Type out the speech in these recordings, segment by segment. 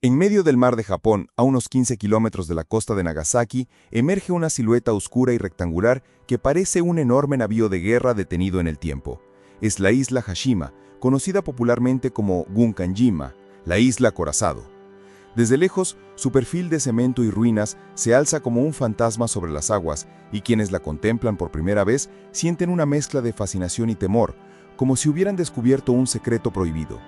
En medio del mar de Japón, a unos 15 kilómetros de la costa de Nagasaki, emerge una silueta oscura y rectangular que parece un enorme navío de guerra detenido en el tiempo. Es la isla Hashima, conocida popularmente como Gunkanjima, la isla acorazado. Desde lejos, su perfil de cemento y ruinas se alza como un fantasma sobre las aguas, y quienes la contemplan por primera vez sienten una mezcla de fascinación y temor, como si hubieran descubierto un secreto prohibido.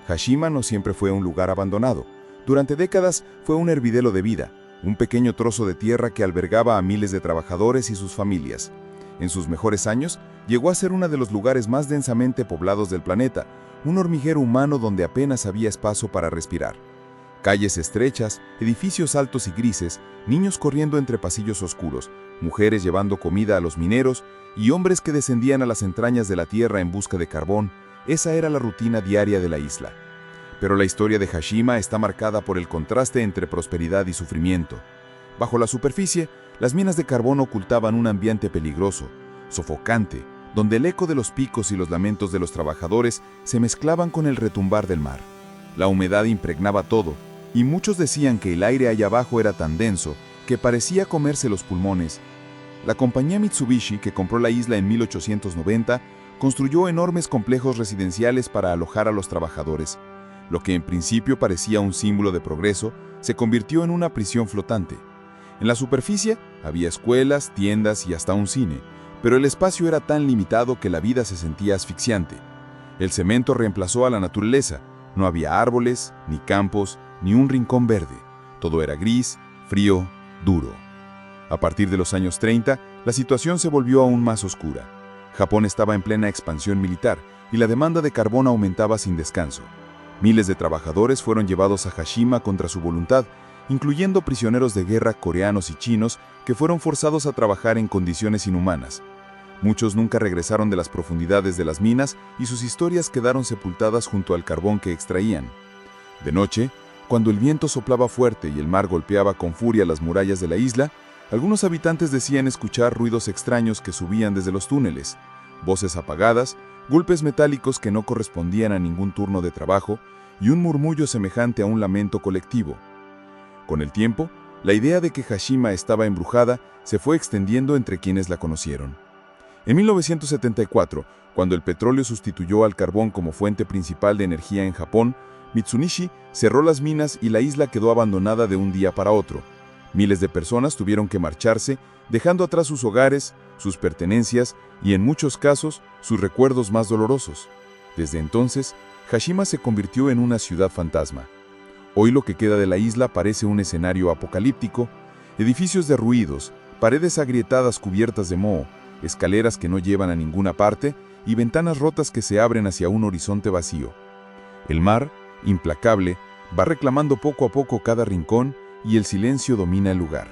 Hashima no siempre fue un lugar abandonado. Durante décadas fue un hervidero de vida, un pequeño trozo de tierra que albergaba a miles de trabajadores y sus familias. En sus mejores años, llegó a ser uno de los lugares más densamente poblados del planeta, un hormiguero humano donde apenas había espacio para respirar. Calles estrechas, edificios altos y grises, niños corriendo entre pasillos oscuros, mujeres llevando comida a los mineros y hombres que descendían a las entrañas de la tierra en busca de carbón. Esa era la rutina diaria de la isla. Pero la historia de Hashima está marcada por el contraste entre prosperidad y sufrimiento. Bajo la superficie, las minas de carbón ocultaban un ambiente peligroso, sofocante, donde el eco de los picos y los lamentos de los trabajadores se mezclaban con el retumbar del mar. La humedad impregnaba todo, y muchos decían que el aire allá abajo era tan denso que parecía comerse los pulmones. La compañía Mitsubishi, que compró la isla en 1890, construyó enormes complejos residenciales para alojar a los trabajadores. Lo que en principio parecía un símbolo de progreso, se convirtió en una prisión flotante. En la superficie había escuelas, tiendas y hasta un cine, pero el espacio era tan limitado que la vida se sentía asfixiante. El cemento reemplazó a la naturaleza. No había árboles, ni campos, ni un rincón verde. Todo era gris, frío, duro. A partir de los años 30, la situación se volvió aún más oscura. Japón estaba en plena expansión militar y la demanda de carbón aumentaba sin descanso. Miles de trabajadores fueron llevados a Hashima contra su voluntad, incluyendo prisioneros de guerra coreanos y chinos que fueron forzados a trabajar en condiciones inhumanas. Muchos nunca regresaron de las profundidades de las minas y sus historias quedaron sepultadas junto al carbón que extraían. De noche, cuando el viento soplaba fuerte y el mar golpeaba con furia las murallas de la isla, algunos habitantes decían escuchar ruidos extraños que subían desde los túneles, voces apagadas, golpes metálicos que no correspondían a ningún turno de trabajo y un murmullo semejante a un lamento colectivo. Con el tiempo, la idea de que Hashima estaba embrujada se fue extendiendo entre quienes la conocieron. En 1974, cuando el petróleo sustituyó al carbón como fuente principal de energía en Japón, Mitsubishi cerró las minas y la isla quedó abandonada de un día para otro. Miles de personas tuvieron que marcharse, dejando atrás sus hogares, sus pertenencias y, en muchos casos, sus recuerdos más dolorosos. Desde entonces, Hashima se convirtió en una ciudad fantasma. Hoy lo que queda de la isla parece un escenario apocalíptico: edificios derruidos, paredes agrietadas cubiertas de moho, escaleras que no llevan a ninguna parte y ventanas rotas que se abren hacia un horizonte vacío. El mar, implacable, va reclamando poco a poco cada rincón y el silencio domina el lugar.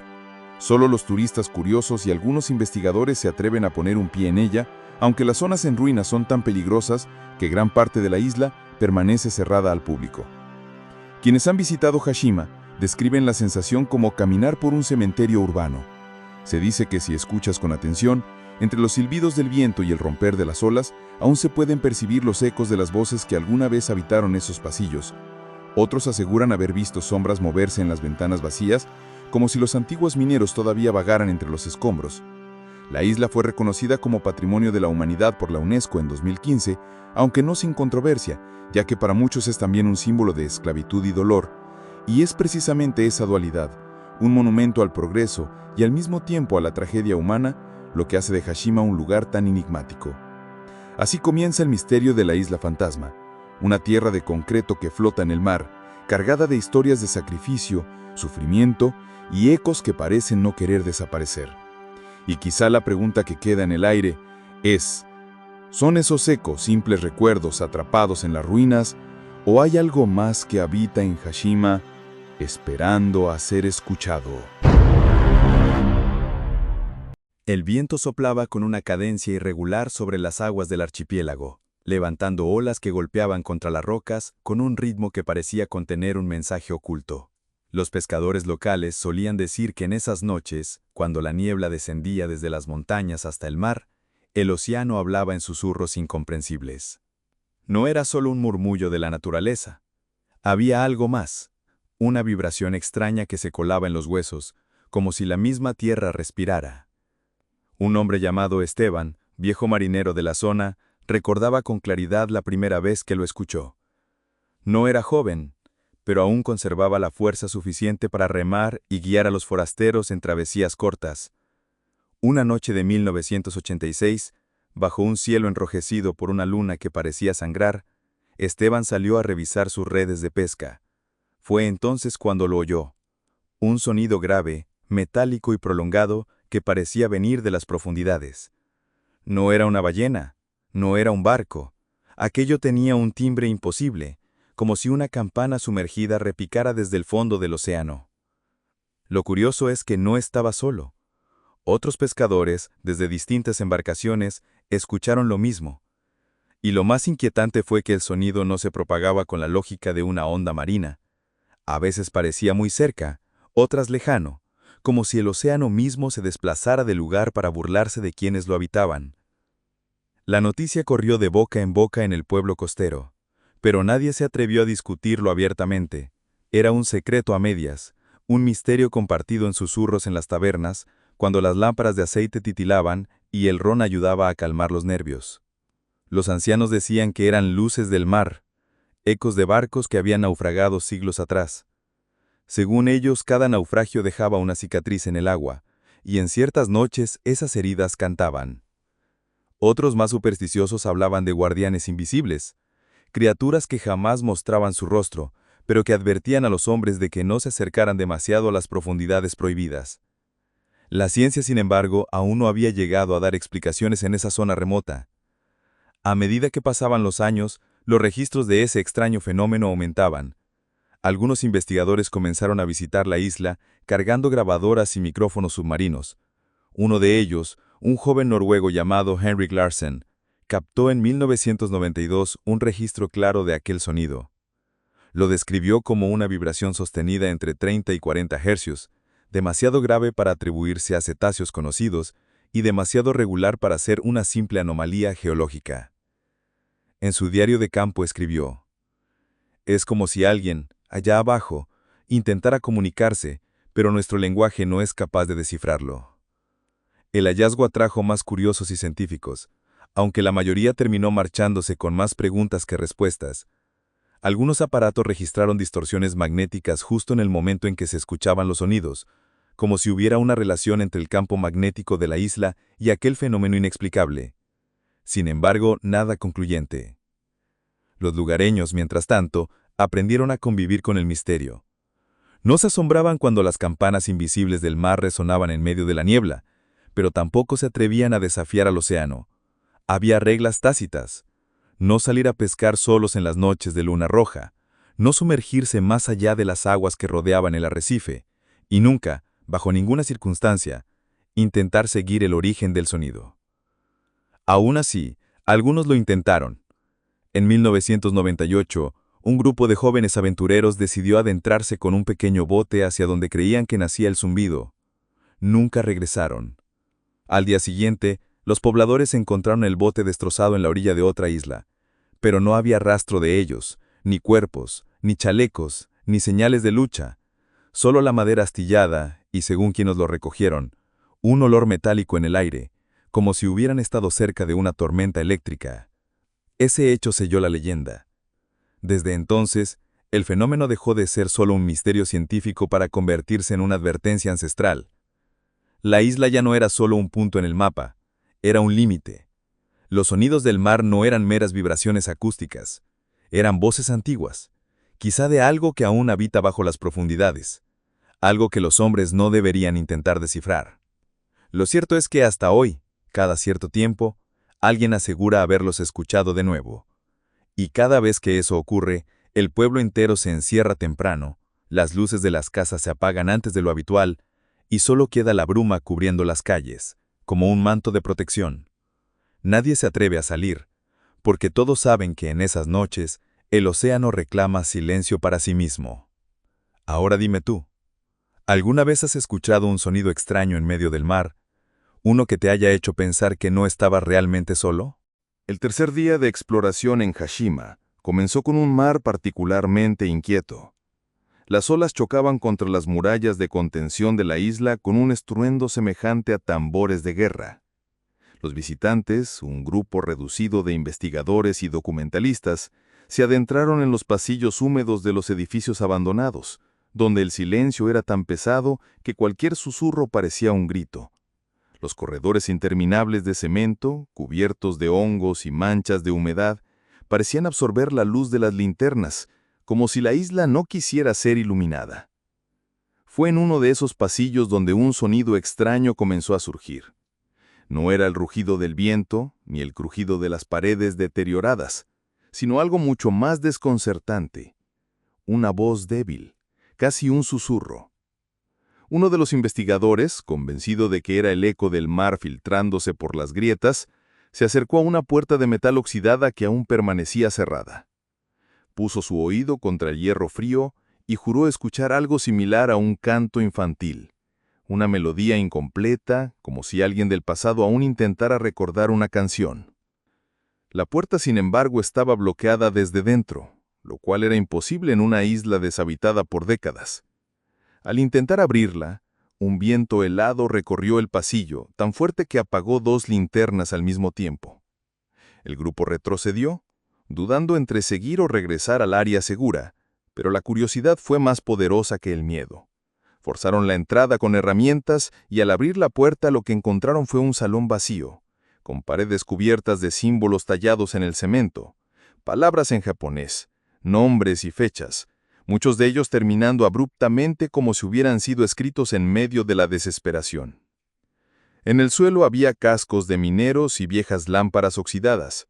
Solo los turistas curiosos y algunos investigadores se atreven a poner un pie en ella, aunque las zonas en ruinas son tan peligrosas que gran parte de la isla permanece cerrada al público. Quienes han visitado Hashima describen la sensación como caminar por un cementerio urbano. Se dice que si escuchas con atención, entre los silbidos del viento y el romper de las olas, aún se pueden percibir los ecos de las voces que alguna vez habitaron esos pasillos. Otros aseguran haber visto sombras moverse en las ventanas vacías, como si los antiguos mineros todavía vagaran entre los escombros. La isla fue reconocida como Patrimonio de la Humanidad por la UNESCO en 2015, aunque no sin controversia, ya que para muchos es también un símbolo de esclavitud y dolor. Y es precisamente esa dualidad, un monumento al progreso y al mismo tiempo a la tragedia humana, lo que hace de Hashima un lugar tan enigmático. Así comienza el misterio de la isla fantasma, una tierra de concreto que flota en el mar, cargada de historias de sacrificio, sufrimiento y ecos que parecen no querer desaparecer. Y quizá la pregunta que queda en el aire es: ¿son esos ecos simples recuerdos atrapados en las ruinas, o hay algo más que habita en Hashima, esperando a ser escuchado? El viento soplaba con una cadencia irregular sobre las aguas del archipiélago, levantando olas que golpeaban contra las rocas con un ritmo que parecía contener un mensaje oculto. Los pescadores locales solían decir que en esas noches, cuando la niebla descendía desde las montañas hasta el mar, el océano hablaba en susurros incomprensibles. No era solo un murmullo de la naturaleza. Había algo más, una vibración extraña que se colaba en los huesos, como si la misma tierra respirara. Un hombre llamado Esteban, viejo marinero de la zona, recordaba con claridad la primera vez que lo escuchó. No era joven, pero aún conservaba la fuerza suficiente para remar y guiar a los forasteros en travesías cortas. Una noche de 1986, bajo un cielo enrojecido por una luna que parecía sangrar, Esteban salió a revisar sus redes de pesca. Fue entonces cuando lo oyó. Un sonido grave, metálico y prolongado que parecía venir de las profundidades. No era una ballena, no era un barco. Aquello tenía un timbre imposible, como si una campana sumergida repicara desde el fondo del océano. Lo curioso es que no estaba solo. Otros pescadores, desde distintas embarcaciones, escucharon lo mismo. Y lo más inquietante fue que el sonido no se propagaba con la lógica de una onda marina. A veces parecía muy cerca, otras lejano, como si el océano mismo se desplazara del lugar para burlarse de quienes lo habitaban. La noticia corrió de boca en boca en el pueblo costero, pero nadie se atrevió a discutirlo abiertamente. Era un secreto a medias, un misterio compartido en susurros en las tabernas, cuando las lámparas de aceite titilaban y el ron ayudaba a calmar los nervios. Los ancianos decían que eran luces del mar, ecos de barcos que habían naufragado siglos atrás. Según ellos, cada naufragio dejaba una cicatriz en el agua, y en ciertas noches esas heridas cantaban. Otros más supersticiosos hablaban de guardianes invisibles, criaturas que jamás mostraban su rostro, pero que advertían a los hombres de que no se acercaran demasiado a las profundidades prohibidas. La ciencia, sin embargo, aún no había llegado a dar explicaciones en esa zona remota. A medida que pasaban los años, los registros de ese extraño fenómeno aumentaban. Algunos investigadores comenzaron a visitar la isla cargando grabadoras y micrófonos submarinos. Uno de ellos, un joven noruego llamado Henrik Larsen, captó en 1992 un registro claro de aquel sonido. Lo describió como una vibración sostenida entre 30 y 40 hercios, demasiado grave para atribuirse a cetáceos conocidos y demasiado regular para ser una simple anomalía geológica. En su diario de campo escribió: «Es como si alguien, allá abajo, intentara comunicarse, pero nuestro lenguaje no es capaz de descifrarlo». El hallazgo atrajo más curiosos y científicos, aunque la mayoría terminó marchándose con más preguntas que respuestas. Algunos aparatos registraron distorsiones magnéticas justo en el momento en que se escuchaban los sonidos, como si hubiera una relación entre el campo magnético de la isla y aquel fenómeno inexplicable. Sin embargo, nada concluyente. Los lugareños, mientras tanto, aprendieron a convivir con el misterio. No se asombraban cuando las campanas invisibles del mar resonaban en medio de la niebla, pero tampoco se atrevían a desafiar al océano. Había reglas tácitas: no salir a pescar solos en las noches de luna roja, no sumergirse más allá de las aguas que rodeaban el arrecife, y nunca, bajo ninguna circunstancia, intentar seguir el origen del sonido. Aún así, algunos lo intentaron. En 1998, un grupo de jóvenes aventureros decidió adentrarse con un pequeño bote hacia donde creían que nacía el zumbido. Nunca regresaron. Al día siguiente, los pobladores encontraron el bote destrozado en la orilla de otra isla, pero no había rastro de ellos, ni cuerpos, ni chalecos, ni señales de lucha. Solo la madera astillada y, según quienes lo recogieron, un olor metálico en el aire, como si hubieran estado cerca de una tormenta eléctrica. Ese hecho selló la leyenda. Desde entonces, el fenómeno dejó de ser solo un misterio científico para convertirse en una advertencia ancestral. La isla ya no era solo un punto en el mapa, era un límite. Los sonidos del mar no eran meras vibraciones acústicas, eran voces antiguas, quizá de algo que aún habita bajo las profundidades, algo que los hombres no deberían intentar descifrar. Lo cierto es que hasta hoy, cada cierto tiempo, alguien asegura haberlos escuchado de nuevo. Y cada vez que eso ocurre, el pueblo entero se encierra temprano, las luces de las casas se apagan antes de lo habitual, y solo queda la bruma cubriendo las calles, como un manto de protección. Nadie se atreve a salir, porque todos saben que en esas noches el océano reclama silencio para sí mismo. Ahora dime tú, ¿alguna vez has escuchado un sonido extraño en medio del mar, uno que te haya hecho pensar que no estabas realmente solo? El tercer día de exploración en Hashima comenzó con un mar particularmente inquieto. Las olas chocaban contra las murallas de contención de la isla con un estruendo semejante a tambores de guerra. Los visitantes, un grupo reducido de investigadores y documentalistas, se adentraron en los pasillos húmedos de los edificios abandonados, donde el silencio era tan pesado que cualquier susurro parecía un grito. Los corredores interminables de cemento, cubiertos de hongos y manchas de humedad, parecían absorber la luz de las linternas, como si la isla no quisiera ser iluminada. Fue en uno de esos pasillos donde un sonido extraño comenzó a surgir. No era el rugido del viento, ni el crujido de las paredes deterioradas, sino algo mucho más desconcertante. Una voz débil, casi un susurro. Uno de los investigadores, convencido de que era el eco del mar filtrándose por las grietas, se acercó a una puerta de metal oxidada que aún permanecía cerrada. Puso su oído contra el hierro frío y juró escuchar algo similar a un canto infantil, una melodía incompleta, como si alguien del pasado aún intentara recordar una canción. La puerta, sin embargo, estaba bloqueada desde dentro, lo cual era imposible en una isla deshabitada por décadas. Al intentar abrirla, un viento helado recorrió el pasillo, tan fuerte que apagó 2 linternas al mismo tiempo. El grupo retrocedió, dudando entre seguir o regresar al área segura, pero la curiosidad fue más poderosa que el miedo. Forzaron la entrada con herramientas y al abrir la puerta lo que encontraron fue un salón vacío, con paredes cubiertas de símbolos tallados en el cemento, palabras en japonés, nombres y fechas, muchos de ellos terminando abruptamente como si hubieran sido escritos en medio de la desesperación. En el suelo había cascos de mineros y viejas lámparas oxidadas.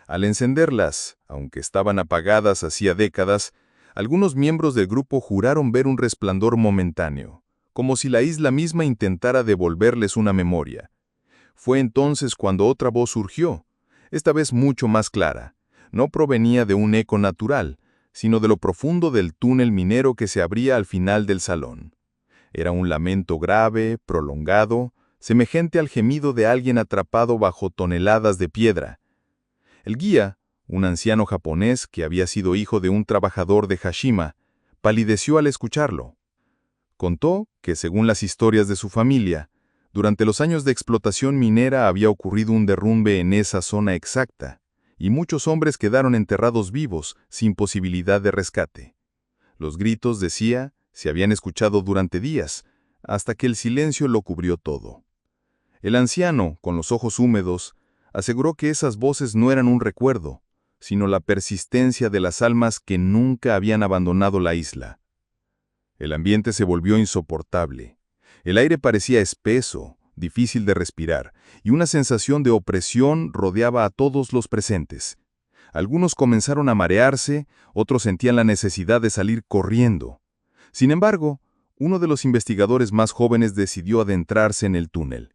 Al encenderlas, aunque estaban apagadas hacía décadas, algunos miembros del grupo juraron ver un resplandor momentáneo, como si la isla misma intentara devolverles una memoria. Fue entonces cuando otra voz surgió, esta vez mucho más clara. No provenía de un eco natural, sino de lo profundo del túnel minero que se abría al final del salón. Era un lamento grave, prolongado, semejante al gemido de alguien atrapado bajo toneladas de piedra. El guía, un anciano japonés que había sido hijo de un trabajador de Hashima, palideció al escucharlo. Contó que, según las historias de su familia, durante los años de explotación minera había ocurrido un derrumbe en esa zona exacta, y muchos hombres quedaron enterrados vivos, sin posibilidad de rescate. Los gritos, decía, se habían escuchado durante días, hasta que el silencio lo cubrió todo. El anciano, con los ojos húmedos, aseguró que esas voces no eran un recuerdo, sino la persistencia de las almas que nunca habían abandonado la isla. El ambiente se volvió insoportable. El aire parecía espeso, difícil de respirar, y una sensación de opresión rodeaba a todos los presentes. Algunos comenzaron a marearse, otros sentían la necesidad de salir corriendo. Sin embargo, uno de los investigadores más jóvenes decidió adentrarse en el túnel.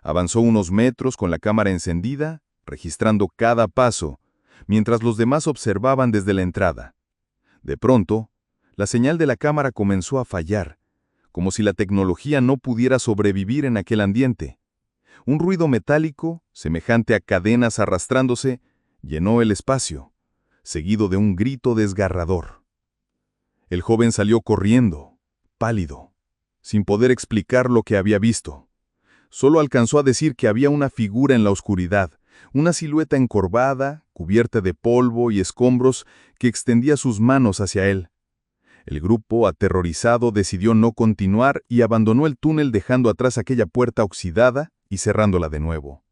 Avanzó unos metros con la cámara encendida, registrando cada paso, mientras los demás observaban desde la entrada. De pronto, la señal de la cámara comenzó a fallar, como si la tecnología no pudiera sobrevivir en aquel ambiente. Un ruido metálico, semejante a cadenas arrastrándose, llenó el espacio, seguido de un grito desgarrador. El joven salió corriendo, pálido, sin poder explicar lo que había visto. Solo alcanzó a decir que había una figura en la oscuridad, una silueta encorvada, cubierta de polvo y escombros, que extendía sus manos hacia él. El grupo, aterrorizado, decidió no continuar y abandonó el túnel dejando atrás aquella puerta oxidada y cerrándola de nuevo.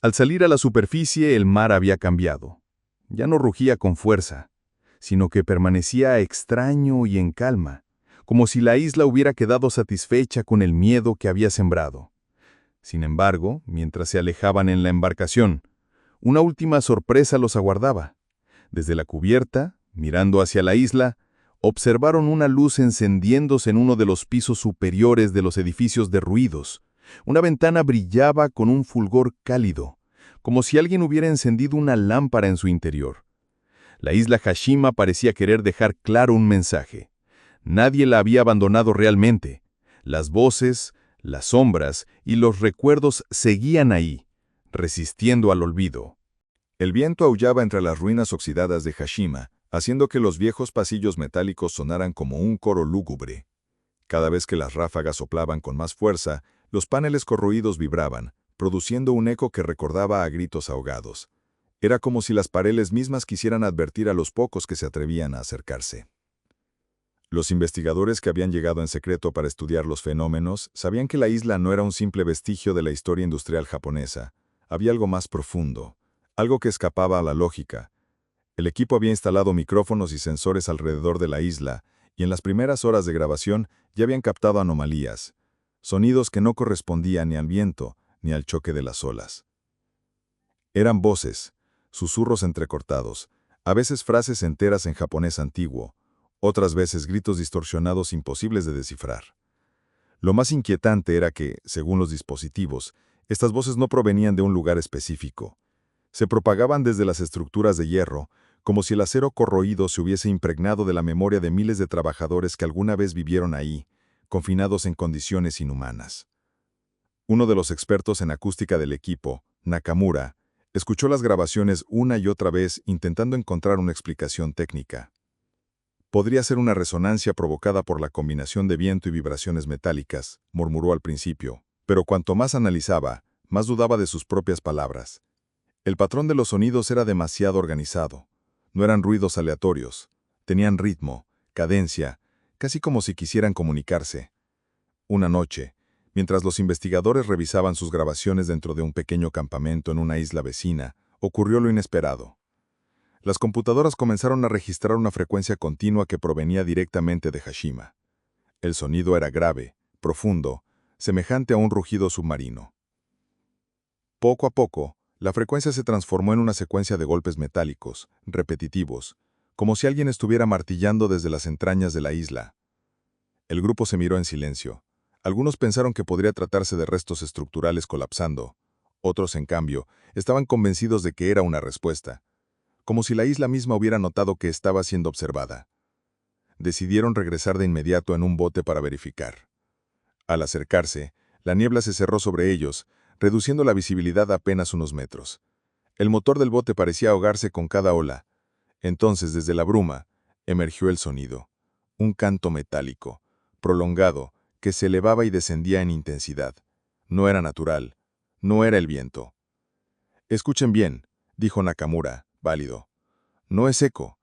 Al salir a la superficie, el mar había cambiado. Ya no rugía con fuerza, sino que permanecía extraño y en calma, como si la isla hubiera quedado satisfecha con el miedo que había sembrado. Sin embargo, mientras se alejaban en la embarcación, una última sorpresa los aguardaba. Desde la cubierta, mirando hacia la isla, observaron una luz encendiéndose en uno de los pisos superiores de los edificios derruidos. Una ventana brillaba con un fulgor cálido, como si alguien hubiera encendido una lámpara en su interior. La isla Hashima parecía querer dejar claro un mensaje. Nadie la había abandonado realmente. Las voces, las sombras y los recuerdos seguían ahí, resistiendo al olvido. El viento aullaba entre las ruinas oxidadas de Hashima, haciendo que los viejos pasillos metálicos sonaran como un coro lúgubre. Cada vez que las ráfagas soplaban con más fuerza, los paneles corroídos vibraban, produciendo un eco que recordaba a gritos ahogados. Era como si las paredes mismas quisieran advertir a los pocos que se atrevían a acercarse. Los investigadores que habían llegado en secreto para estudiar los fenómenos sabían que la isla no era un simple vestigio de la historia industrial japonesa. Había algo más profundo, algo que escapaba a la lógica. El equipo había instalado micrófonos y sensores alrededor de la isla, y en las primeras horas de grabación ya habían captado anomalías, sonidos que no correspondían ni al viento ni al choque de las olas. Eran voces, susurros entrecortados, a veces frases enteras en japonés antiguo, otras veces gritos distorsionados imposibles de descifrar. Lo más inquietante era que, según los dispositivos, estas voces no provenían de un lugar específico. Se propagaban desde las estructuras de hierro, como si el acero corroído se hubiese impregnado de la memoria de miles de trabajadores que alguna vez vivieron ahí, confinados en condiciones inhumanas. Uno de los expertos en acústica del equipo, Nakamura, escuchó las grabaciones una y otra vez intentando encontrar una explicación técnica. Podría ser una resonancia provocada por la combinación de viento y vibraciones metálicas, murmuró al principio, pero cuanto más analizaba, más dudaba de sus propias palabras. El patrón de los sonidos era demasiado organizado. No eran ruidos aleatorios. Tenían ritmo, cadencia, casi como si quisieran comunicarse. Una noche, mientras los investigadores revisaban sus grabaciones dentro de un pequeño campamento en una isla vecina, ocurrió lo inesperado. Las computadoras comenzaron a registrar una frecuencia continua que provenía directamente de Hashima. El sonido era grave, profundo, semejante a un rugido submarino. Poco a poco, la frecuencia se transformó en una secuencia de golpes metálicos, repetitivos, como si alguien estuviera martillando desde las entrañas de la isla. El grupo se miró en silencio. Algunos pensaron que podría tratarse de restos estructurales colapsando. Otros, en cambio, estaban convencidos de que era una respuesta, como si la isla misma hubiera notado que estaba siendo observada. Decidieron regresar de inmediato en un bote para verificar. Al acercarse, la niebla se cerró sobre ellos, reduciendo la visibilidad a apenas unos metros. El motor del bote parecía ahogarse con cada ola. Entonces, desde la bruma, emergió el sonido. Un canto metálico, prolongado, que se elevaba y descendía en intensidad. No era natural. No era el viento. «Escuchen bien», dijo Nakamura, válido. «No es eco.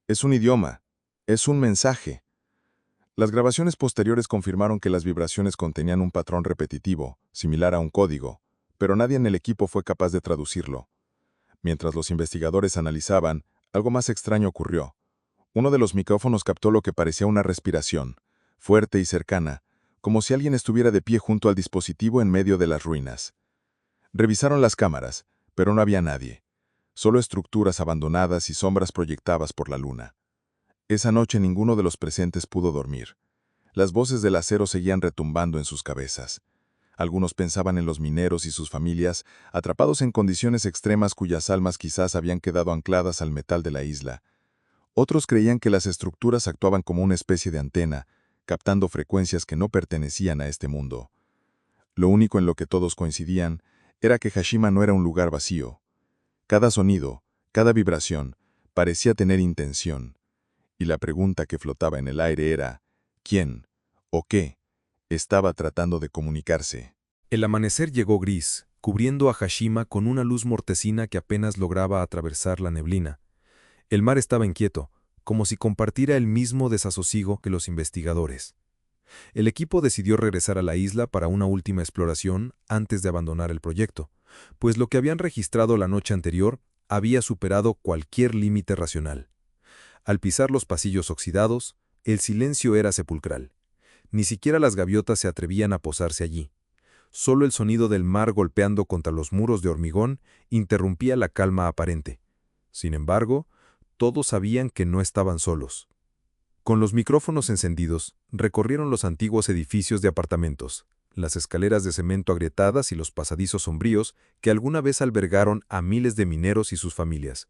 Es un idioma. Es un mensaje». Las grabaciones posteriores confirmaron que las vibraciones contenían un patrón repetitivo, similar a un código, pero nadie en el equipo fue capaz de traducirlo. Mientras los investigadores analizaban, algo más extraño ocurrió. Uno de los micrófonos captó lo que parecía una respiración, fuerte y cercana, como si alguien estuviera de pie junto al dispositivo en medio de las ruinas. Revisaron las cámaras, pero no había nadie. Solo estructuras abandonadas y sombras proyectadas por la luna. Esa noche ninguno de los presentes pudo dormir. Las voces del acero seguían retumbando en sus cabezas. Algunos pensaban en los mineros y sus familias, atrapados en condiciones extremas cuyas almas quizás habían quedado ancladas al metal de la isla. Otros creían que las estructuras actuaban como una especie de antena, captando frecuencias que no pertenecían a este mundo. Lo único en lo que todos coincidían era que Hashima no era un lugar vacío. Cada sonido, cada vibración, parecía tener intención. Y la pregunta que flotaba en el aire era, ¿quién o qué estaba tratando de comunicarse? El amanecer llegó gris, cubriendo a Hashima con una luz mortecina que apenas lograba atravesar la neblina. El mar estaba inquieto, como si compartiera el mismo desasosiego que los investigadores. El equipo decidió regresar a la isla para una última exploración antes de abandonar el proyecto, pues lo que habían registrado la noche anterior había superado cualquier límite racional. Al pisar los pasillos oxidados, el silencio era sepulcral. Ni siquiera las gaviotas se atrevían a posarse allí. Solo el sonido del mar golpeando contra los muros de hormigón interrumpía la calma aparente. Sin embargo, todos sabían que no estaban solos. Con los micrófonos encendidos, recorrieron los antiguos edificios de apartamentos, las escaleras de cemento agrietadas y los pasadizos sombríos que alguna vez albergaron a miles de mineros y sus familias.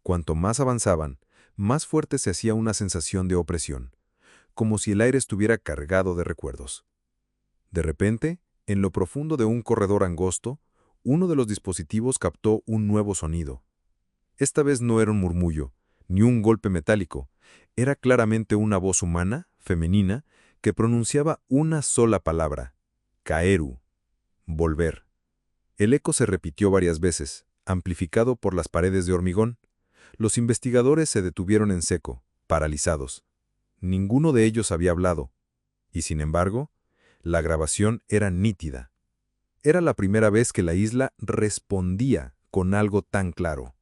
Cuanto más avanzaban, más fuerte se hacía una sensación de opresión, como si el aire estuviera cargado de recuerdos. De repente, en lo profundo de un corredor angosto, uno de los dispositivos captó un nuevo sonido. Esta vez no era un murmullo, ni un golpe metálico. Era claramente una voz humana, femenina, que pronunciaba una sola palabra: Kaeru, volver. El eco se repitió varias veces, amplificado por las paredes de hormigón. Los investigadores se detuvieron en seco, paralizados. Ninguno de ellos había hablado. Y sin embargo, la grabación era nítida. Era la primera vez que la isla respondía con algo tan claro.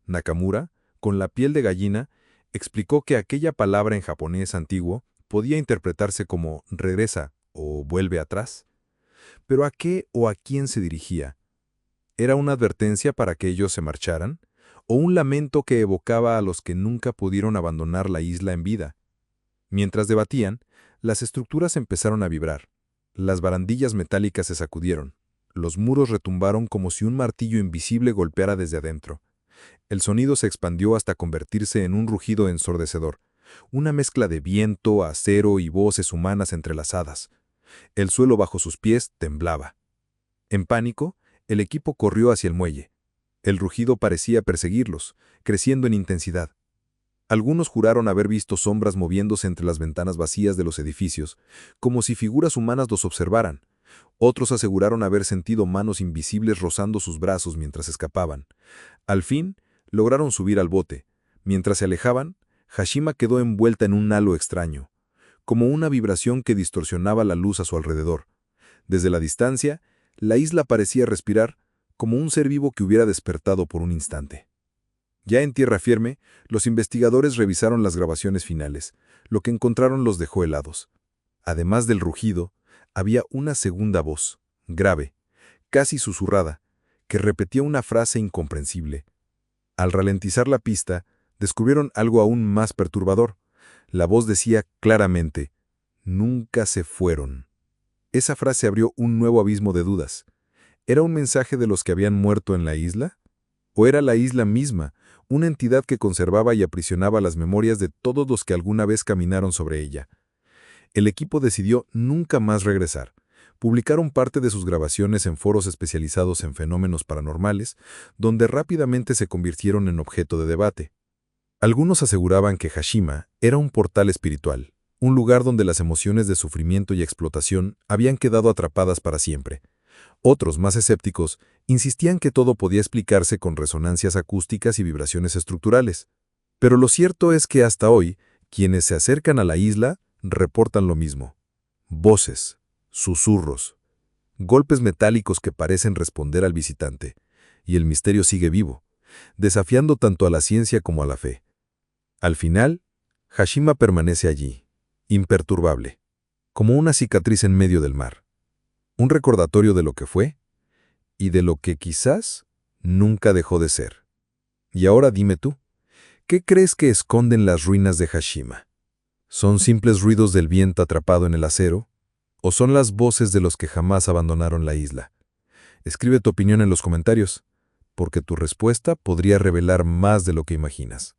Nakamura, con la piel de gallina, explicó que aquella palabra en japonés antiguo podía interpretarse como regresa o vuelve atrás. ¿Pero a qué o a quién se dirigía? ¿Era una advertencia para que ellos se marcharan? ¿O un lamento que evocaba a los que nunca pudieron abandonar la isla en vida? Mientras debatían, las estructuras empezaron a vibrar. Las barandillas metálicas se sacudieron. Los muros retumbaron como si un martillo invisible golpeara desde adentro. El sonido se expandió hasta convertirse en un rugido ensordecedor, una mezcla de viento, acero y voces humanas entrelazadas. El suelo bajo sus pies temblaba. En pánico, el equipo corrió hacia el muelle. El rugido parecía perseguirlos, creciendo en intensidad. Algunos juraron haber visto sombras moviéndose entre las ventanas vacías de los edificios, como si figuras humanas los observaran. Otros aseguraron haber sentido manos invisibles rozando sus brazos mientras escapaban. Al fin, lograron subir al bote. Mientras se alejaban, Hashima quedó envuelta en un halo extraño, como una vibración que distorsionaba la luz a su alrededor. Desde la distancia, la isla parecía respirar, como un ser vivo que hubiera despertado por un instante. Ya en tierra firme, los investigadores revisaron las grabaciones finales. Lo que encontraron los dejó helados. Además del rugido, había una segunda voz, grave, casi susurrada, que repetía una frase incomprensible. Al ralentizar la pista, descubrieron algo aún más perturbador. La voz decía claramente: «Nunca se fueron». Esa frase abrió un nuevo abismo de dudas. ¿Era un mensaje de los que habían muerto en la isla? ¿O era la isla misma, una entidad que conservaba y aprisionaba las memorias de todos los que alguna vez caminaron sobre ella? El equipo decidió nunca más regresar. Publicaron parte de sus grabaciones en foros especializados en fenómenos paranormales, donde rápidamente se convirtieron en objeto de debate. Algunos aseguraban que Hashima era un portal espiritual, un lugar donde las emociones de sufrimiento y explotación habían quedado atrapadas para siempre. Otros, más escépticos, insistían que todo podía explicarse con resonancias acústicas y vibraciones estructurales. Pero lo cierto es que hasta hoy, quienes se acercan a la isla reportan lo mismo: voces, susurros, golpes metálicos que parecen responder al visitante, y el misterio sigue vivo, desafiando tanto a la ciencia como a la fe. Al final, Hashima permanece allí, imperturbable, como una cicatriz en medio del mar, un recordatorio de lo que fue y de lo que quizás nunca dejó de ser. Y ahora dime tú, ¿qué crees que esconden las ruinas de Hashima? ¿Son simples ruidos del viento atrapado en el acero? ¿O son las voces de los que jamás abandonaron la isla? Escribe tu opinión en los comentarios, porque tu respuesta podría revelar más de lo que imaginas.